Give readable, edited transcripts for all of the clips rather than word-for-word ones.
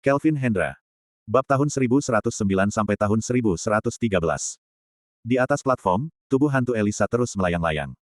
Kelvin Hendra. Bab tahun 1109 sampai tahun 1113. Di atas platform, tubuh hantu Elisa terus melayang-layang.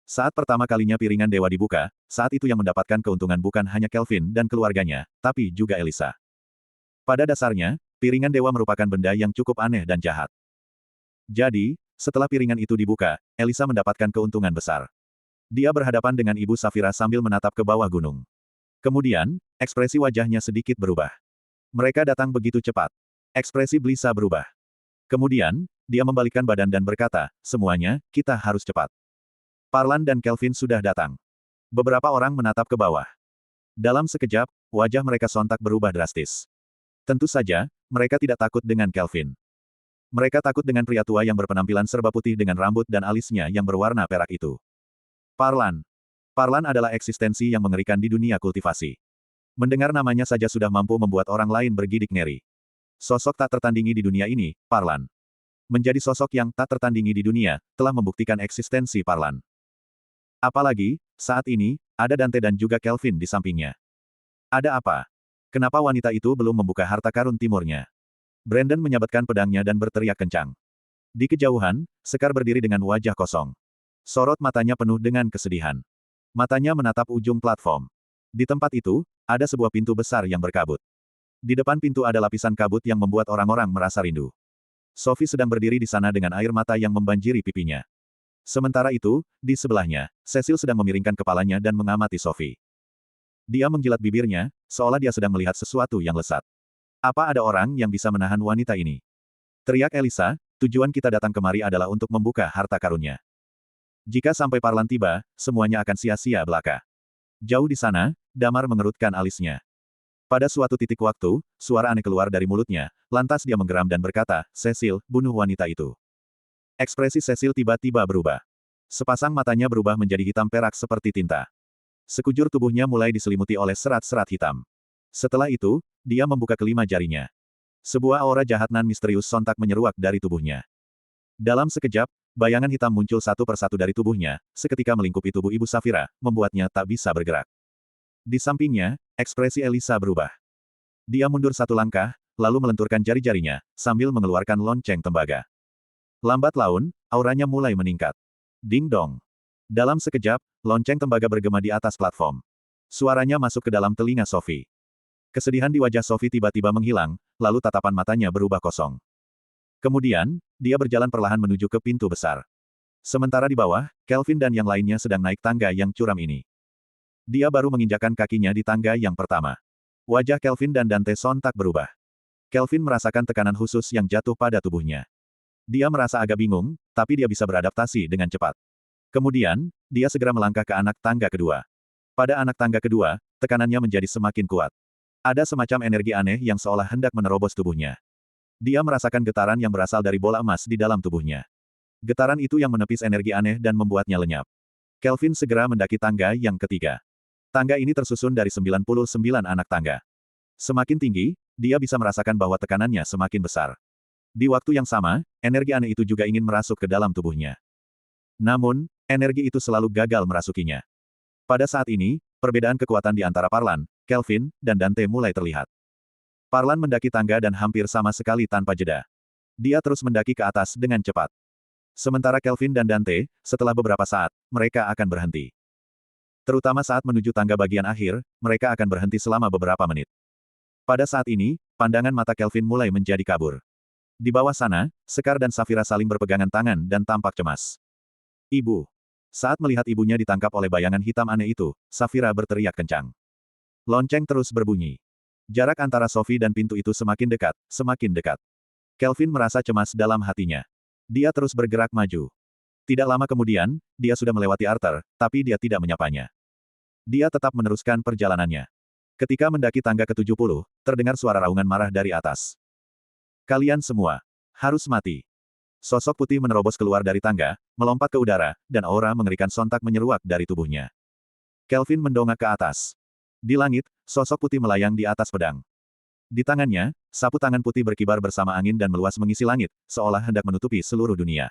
Saat pertama kalinya piringan dewa dibuka, saat itu yang mendapatkan keuntungan bukan hanya Kelvin dan keluarganya, tapi juga Elisa. Pada dasarnya, piringan dewa merupakan benda yang cukup aneh dan jahat. Jadi, setelah piringan itu dibuka, Elisa mendapatkan keuntungan besar. Dia berhadapan dengan Ibu Safira sambil menatap ke bawah gunung. Kemudian, ekspresi wajahnya sedikit berubah. Mereka datang begitu cepat. Ekspresi Blissa berubah. Kemudian, dia membalikkan badan dan berkata, semuanya, kita harus cepat. Parlan dan Kelvin sudah datang. Beberapa orang menatap ke bawah. Dalam sekejap, wajah mereka sontak berubah drastis. Tentu saja, mereka tidak takut dengan Kelvin. Mereka takut dengan pria tua yang berpenampilan serba putih dengan rambut dan alisnya yang berwarna perak itu. Parlan. Parlan adalah eksistensi yang mengerikan di dunia kultivasi. Mendengar namanya saja sudah mampu membuat orang lain bergidik ngeri. Sosok tak tertandingi di dunia ini, Parlan. Menjadi sosok yang tak tertandingi di dunia, telah membuktikan eksistensi Parlan. Apalagi, saat ini, ada Dante dan juga Kelvin di sampingnya. Ada apa? Kenapa wanita itu belum membuka harta karun timurnya? Brandon menyabetkan pedangnya dan berteriak kencang. Di kejauhan, Sekar berdiri dengan wajah kosong. Sorot matanya penuh dengan kesedihan. Matanya menatap ujung platform. Di tempat itu, ada sebuah pintu besar yang berkabut. Di depan pintu ada lapisan kabut yang membuat orang-orang merasa rindu. Sophie sedang berdiri di sana dengan air mata yang membanjiri pipinya. Sementara itu, di sebelahnya, Cecil sedang memiringkan kepalanya dan mengamati Sophie. Dia menjilat bibirnya, seolah dia sedang melihat sesuatu yang lesat. Apa ada orang yang bisa menahan wanita ini? Teriak Elisa, tujuan kita datang kemari adalah untuk membuka harta karunnya. Jika sampai Parlan tiba, semuanya akan sia-sia belaka. Jauh di sana, Damar mengerutkan alisnya. Pada suatu titik waktu, suara aneh keluar dari mulutnya, lantas dia menggeram dan berkata, Cecil, bunuh wanita itu. Ekspresi Cecil tiba-tiba berubah. Sepasang matanya berubah menjadi hitam perak seperti tinta. Sekujur tubuhnya mulai diselimuti oleh serat-serat hitam. Setelah itu, dia membuka kelima jarinya. Sebuah aura jahat nan misterius sontak menyeruak dari tubuhnya. Dalam sekejap, bayangan hitam muncul satu persatu dari tubuhnya, seketika melingkupi tubuh Ibu Safira, membuatnya tak bisa bergerak. Di sampingnya, ekspresi Elisa berubah. Dia mundur satu langkah, lalu melenturkan jari-jarinya, sambil mengeluarkan lonceng tembaga. Lambat laun, auranya mulai meningkat. Ding dong. Dalam sekejap, lonceng tembaga bergema di atas platform. Suaranya masuk ke dalam telinga Sophie. Kesedihan di wajah Sophie tiba-tiba menghilang, lalu tatapan matanya berubah kosong. Kemudian, dia berjalan perlahan menuju ke pintu besar. Sementara di bawah, Kelvin dan yang lainnya sedang naik tangga yang curam ini. Dia baru menginjakkan kakinya di tangga yang pertama. Wajah Kelvin dan Dante sontak berubah. Kelvin merasakan tekanan khusus yang jatuh pada tubuhnya. Dia merasa agak bingung, tapi dia bisa beradaptasi dengan cepat. Kemudian, dia segera melangkah ke anak tangga kedua. Pada anak tangga kedua, tekanannya menjadi semakin kuat. Ada semacam energi aneh yang seolah hendak menerobos tubuhnya. Dia merasakan getaran yang berasal dari bola emas di dalam tubuhnya. Getaran itu yang menepis energi aneh dan membuatnya lenyap. Kelvin segera mendaki tangga yang ketiga. Tangga ini tersusun dari 99 anak tangga. Semakin tinggi, dia bisa merasakan bahwa tekanannya semakin besar. Di waktu yang sama, energi aneh itu juga ingin merasuk ke dalam tubuhnya. Namun, energi itu selalu gagal merasukinya. Pada saat ini, perbedaan kekuatan di antara Parlan, Kelvin, dan Dante mulai terlihat. Parlan mendaki tangga dan hampir sama sekali tanpa jeda. Dia terus mendaki ke atas dengan cepat. Sementara Kelvin dan Dante, setelah beberapa saat, mereka akan berhenti. Terutama saat menuju tangga bagian akhir, mereka akan berhenti selama beberapa menit. Pada saat ini, pandangan mata Kelvin mulai menjadi kabur. Di bawah sana, Sekar dan Safira saling berpegangan tangan dan tampak cemas. Ibu. Saat melihat ibunya ditangkap oleh bayangan hitam aneh itu, Safira berteriak kencang. Lonceng terus berbunyi. Jarak antara Sophie dan pintu itu semakin dekat, semakin dekat. Kelvin merasa cemas dalam hatinya. Dia terus bergerak maju. Tidak lama kemudian, dia sudah melewati Arthur, tapi dia tidak menyapanya. Dia tetap meneruskan perjalanannya. Ketika mendaki tangga ke-70, terdengar suara raungan marah dari atas. Kalian semua harus mati. Sosok putih menerobos keluar dari tangga, melompat ke udara, dan aura mengerikan sontak menyeruak dari tubuhnya. Kelvin mendongak ke atas. Di langit, sosok putih melayang di atas pedang. Di tangannya, sapu tangan putih berkibar bersama angin dan meluas mengisi langit, seolah hendak menutupi seluruh dunia.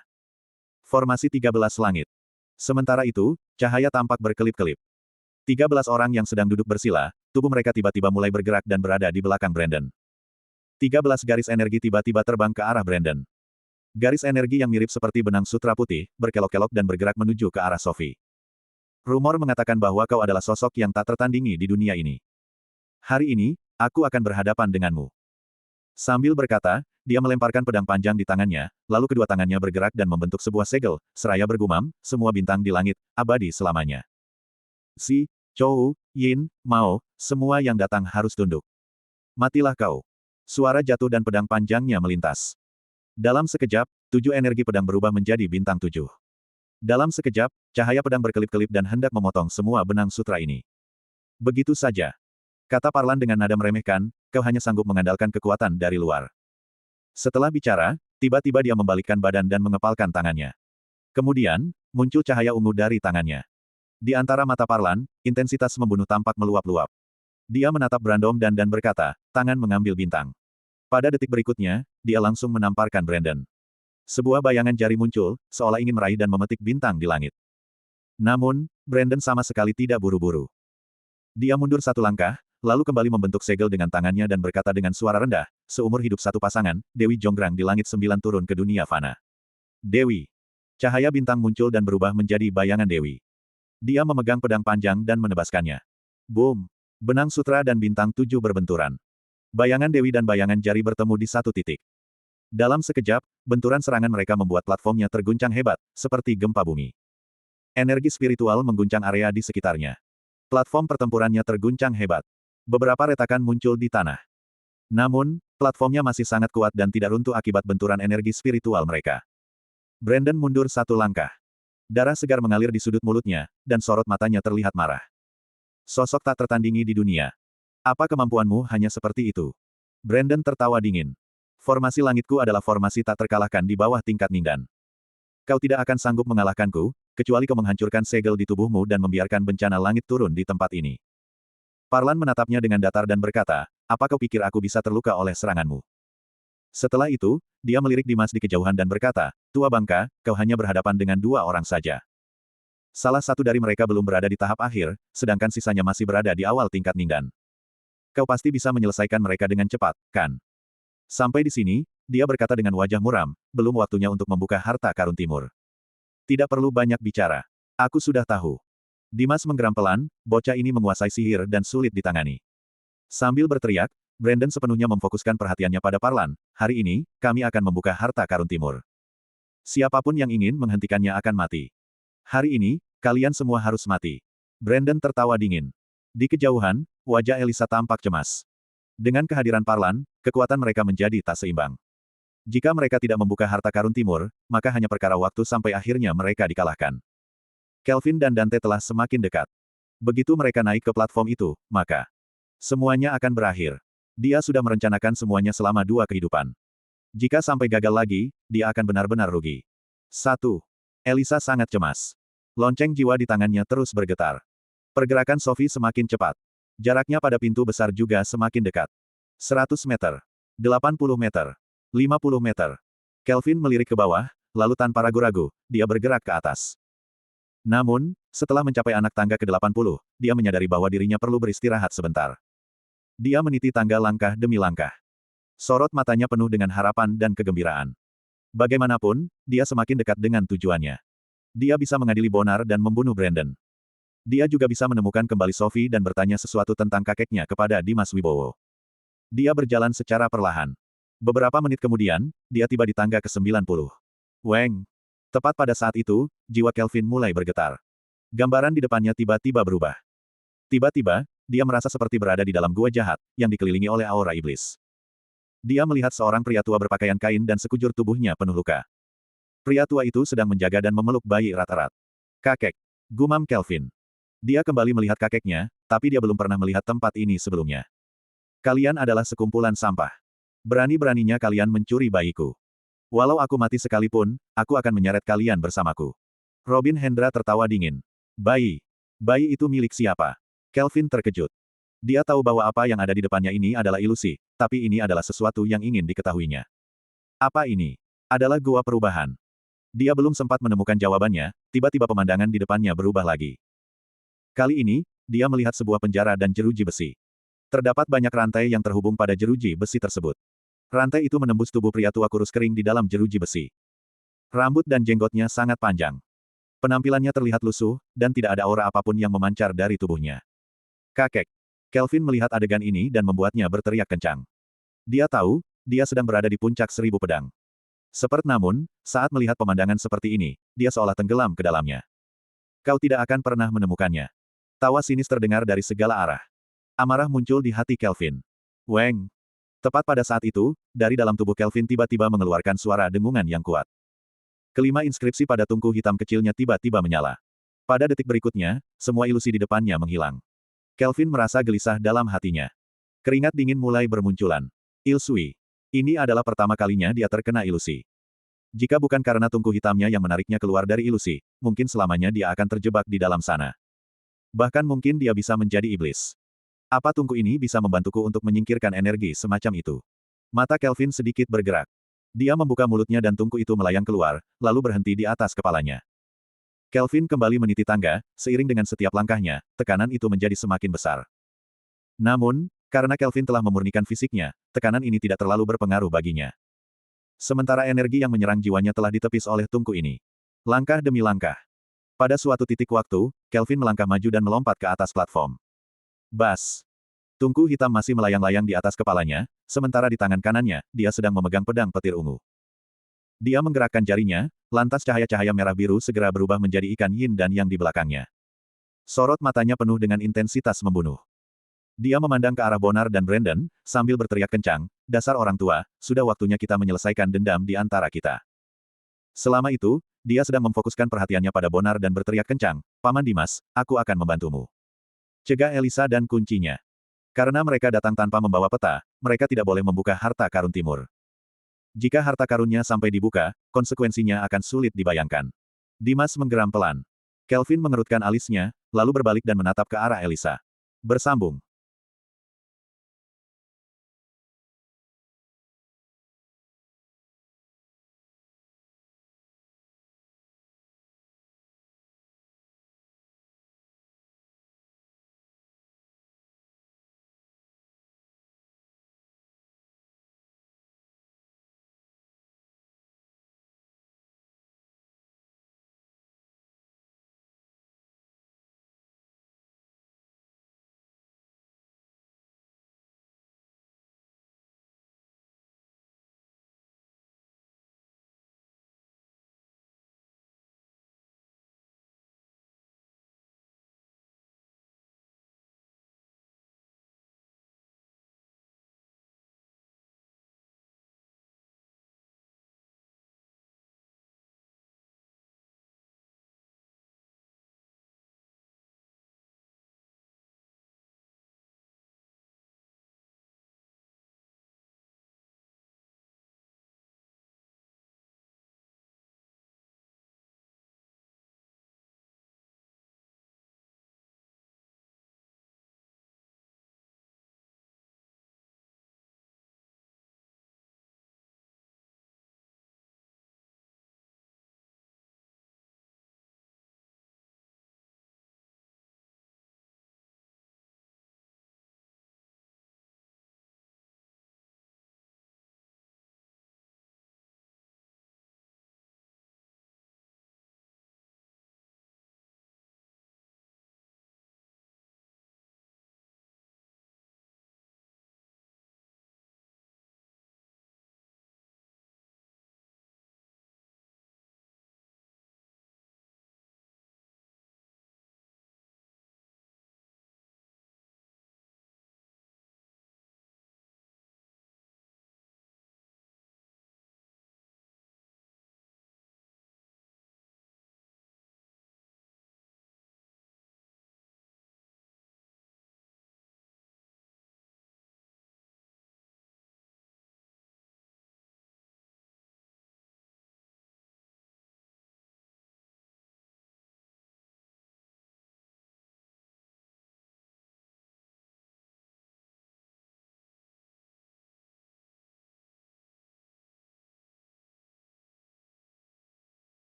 Formasi 13 langit. Sementara itu, cahaya tampak berkelip-kelip. 13 orang yang sedang duduk bersila, tubuh mereka tiba-tiba mulai bergerak dan berada di belakang Brandon. 13 garis energi tiba-tiba terbang ke arah Brandon. Garis energi yang mirip seperti benang sutra putih, berkelok-kelok dan bergerak menuju ke arah Sophie. Rumor mengatakan bahwa kau adalah sosok yang tak tertandingi di dunia ini. Hari ini, aku akan berhadapan denganmu. Sambil berkata, dia melemparkan pedang panjang di tangannya, lalu kedua tangannya bergerak dan membentuk sebuah segel, seraya bergumam, semua bintang di langit, abadi selamanya. Si, Chou, Yin, Mao, semua yang datang harus tunduk. Matilah kau. Suara jatuh dan pedang panjangnya melintas. Dalam sekejap, 7 energi pedang berubah menjadi bintang 7. Dalam sekejap, cahaya pedang berkelip-kelip dan hendak memotong semua benang sutra ini. Begitu saja. Kata Parlan dengan nada meremehkan, kau hanya sanggup mengandalkan kekuatan dari luar. Setelah bicara, tiba-tiba dia membalikkan badan dan mengepalkan tangannya. Kemudian, muncul cahaya ungu dari tangannya. Di antara mata Parlan, intensitas membunuh tampak meluap-luap. Dia menatap Brandon dan berkata, tangan mengambil bintang. Pada detik berikutnya, dia langsung menamparkan Brandon. Sebuah bayangan jari muncul, seolah ingin meraih dan memetik bintang di langit. Namun, Brandon sama sekali tidak buru-buru. Dia mundur satu langkah, lalu kembali membentuk segel dengan tangannya dan berkata dengan suara rendah, seumur hidup satu pasangan, Dewi Jonggrang di langit 9 turun ke dunia fana. Dewi. Cahaya bintang muncul dan berubah menjadi bayangan Dewi. Dia memegang pedang panjang dan menebaskannya. Boom! Benang sutra dan bintang 7 berbenturan. Bayangan Dewi dan bayangan jari bertemu di satu titik. Dalam sekejap, benturan serangan mereka membuat platformnya terguncang hebat, seperti gempa bumi. Energi spiritual mengguncang area di sekitarnya. Platform pertempurannya terguncang hebat. Beberapa retakan muncul di tanah. Namun, platformnya masih sangat kuat dan tidak runtuh akibat benturan energi spiritual mereka. Brandon mundur satu langkah. Darah segar mengalir di sudut mulutnya, dan sorot matanya terlihat marah. Sosok tak tertandingi di dunia. Apa kemampuanmu hanya seperti itu? Brandon tertawa dingin. Formasi langitku adalah formasi tak terkalahkan di bawah tingkat Ningdan. Kau tidak akan sanggup mengalahkanku, kecuali kau menghancurkan segel di tubuhmu dan membiarkan bencana langit turun di tempat ini. Parlan menatapnya dengan datar dan berkata, apa kau pikir aku bisa terluka oleh seranganmu? Setelah itu, dia melirik Dimas di kejauhan dan berkata, tua bangka, kau hanya berhadapan dengan 2 orang saja. Salah satu dari mereka belum berada di tahap akhir, sedangkan sisanya masih berada di awal tingkat Ningdan. Kau pasti bisa menyelesaikan mereka dengan cepat, kan? Sampai di sini, dia berkata dengan wajah muram, belum waktunya untuk membuka harta karun timur. Tidak perlu banyak bicara. Aku sudah tahu. Dimas menggeram pelan, bocah ini menguasai sihir dan sulit ditangani. Sambil berteriak, Brandon sepenuhnya memfokuskan perhatiannya pada Parlan, hari ini, kami akan membuka harta karun timur. Siapapun yang ingin menghentikannya akan mati. Hari ini, kalian semua harus mati. Brandon tertawa dingin. Di kejauhan, wajah Elisa tampak cemas. Dengan kehadiran Parlan, kekuatan mereka menjadi tak seimbang. Jika mereka tidak membuka harta karun timur, maka hanya perkara waktu sampai akhirnya mereka dikalahkan. Kelvin dan Dante telah semakin dekat. Begitu mereka naik ke platform itu, maka semuanya akan berakhir. Dia sudah merencanakan semuanya selama 2 kehidupan. Jika sampai gagal lagi, dia akan benar-benar rugi. 1. Elisa sangat cemas. Lonceng jiwa di tangannya terus bergetar. Pergerakan Sophie semakin cepat. Jaraknya pada pintu besar juga semakin dekat. 100 meter. 80 meter. 50 meter. Kelvin melirik ke bawah, lalu tanpa ragu-ragu, dia bergerak ke atas. Namun, setelah mencapai anak tangga ke-80, dia menyadari bahwa dirinya perlu beristirahat sebentar. Dia meniti tangga langkah demi langkah. Sorot matanya penuh dengan harapan dan kegembiraan. Bagaimanapun, dia semakin dekat dengan tujuannya. Dia bisa mengadili Bonar dan membunuh Brandon. Dia juga bisa menemukan kembali Sophie dan bertanya sesuatu tentang kakeknya kepada Dimas Wibowo. Dia berjalan secara perlahan. Beberapa menit kemudian, dia tiba di tangga ke-90. Weng! Tepat pada saat itu, jiwa Kelvin mulai bergetar. Gambaran di depannya tiba-tiba berubah. Tiba-tiba, dia merasa seperti berada di dalam gua jahat, yang dikelilingi oleh aura iblis. Dia melihat seorang pria tua berpakaian kain dan sekujur tubuhnya penuh luka. Pria tua itu sedang menjaga dan memeluk bayi erat-erat. Kakek! Gumam Kelvin. Dia kembali melihat kakeknya, tapi dia belum pernah melihat tempat ini sebelumnya. Kalian adalah sekumpulan sampah. Berani-beraninya kalian mencuri bayiku. Walau aku mati sekalipun, aku akan menyeret kalian bersamaku. Robin Hendra tertawa dingin. Bayi. Bayi itu milik siapa? Kelvin terkejut. Dia tahu bahwa apa yang ada di depannya ini adalah ilusi, tapi ini adalah sesuatu yang ingin diketahuinya. Apa ini? Adalah gua perubahan. Dia belum sempat menemukan jawabannya, tiba-tiba pemandangan di depannya berubah lagi. Kali ini, dia melihat sebuah penjara dan jeruji besi. Terdapat banyak rantai yang terhubung pada jeruji besi tersebut. Rantai itu menembus tubuh pria tua kurus kering di dalam jeruji besi. Rambut dan jenggotnya sangat panjang. Penampilannya terlihat lusuh, dan tidak ada aura apapun yang memancar dari tubuhnya. Kakek. Kelvin melihat adegan ini dan membuatnya berteriak kencang. Dia tahu, dia sedang berada di puncak 1000 pedang. Namun, saat melihat pemandangan seperti ini, dia seolah tenggelam ke dalamnya. Kau tidak akan pernah menemukannya. Tawa sinis terdengar dari segala arah. Amarah muncul di hati Kelvin. Weng. Tepat pada saat itu, dari dalam tubuh Kelvin tiba-tiba mengeluarkan suara dengungan yang kuat. Kelima inskripsi pada tungku hitam kecilnya tiba-tiba menyala. Pada detik berikutnya, semua ilusi di depannya menghilang. Kelvin merasa gelisah dalam hatinya. Keringat dingin mulai bermunculan. Ilsui. Ini adalah pertama kalinya dia terkena ilusi. Jika bukan karena tungku hitamnya yang menariknya keluar dari ilusi, mungkin selamanya dia akan terjebak di dalam sana. Bahkan mungkin dia bisa menjadi iblis. Apa tungku ini bisa membantuku untuk menyingkirkan energi semacam itu? Mata Kelvin sedikit bergerak. Dia membuka mulutnya dan tungku itu melayang keluar, lalu berhenti di atas kepalanya. Kelvin kembali meniti tangga, seiring dengan setiap langkahnya, tekanan itu menjadi semakin besar. Namun, karena Kelvin telah memurnikan fisiknya, tekanan ini tidak terlalu berpengaruh baginya. Sementara energi yang menyerang jiwanya telah ditepis oleh tungku ini. Langkah demi langkah. Pada suatu titik waktu, Kelvin melangkah maju dan melompat ke atas platform. Bas. Tungku hitam masih melayang-layang di atas kepalanya, sementara di tangan kanannya, dia sedang memegang pedang petir ungu. Dia menggerakkan jarinya, lantas cahaya-cahaya merah biru segera berubah menjadi ikan yin dan yang di belakangnya. Sorot matanya penuh dengan intensitas membunuh. Dia memandang ke arah Bonar dan Brandon, sambil berteriak kencang, dasar orang tua, sudah waktunya kita menyelesaikan dendam di antara kita. Selama itu, dia sedang memfokuskan perhatiannya pada Bonar dan berteriak kencang, Paman Dimas, aku akan membantumu. Cegah Elisa dan kuncinya. Karena mereka datang tanpa membawa peta, mereka tidak boleh membuka harta karun timur. Jika harta karunnya sampai dibuka, konsekuensinya akan sulit dibayangkan. Dimas menggeram pelan. Kelvin mengerutkan alisnya, lalu berbalik dan menatap ke arah Elisa. Bersambung.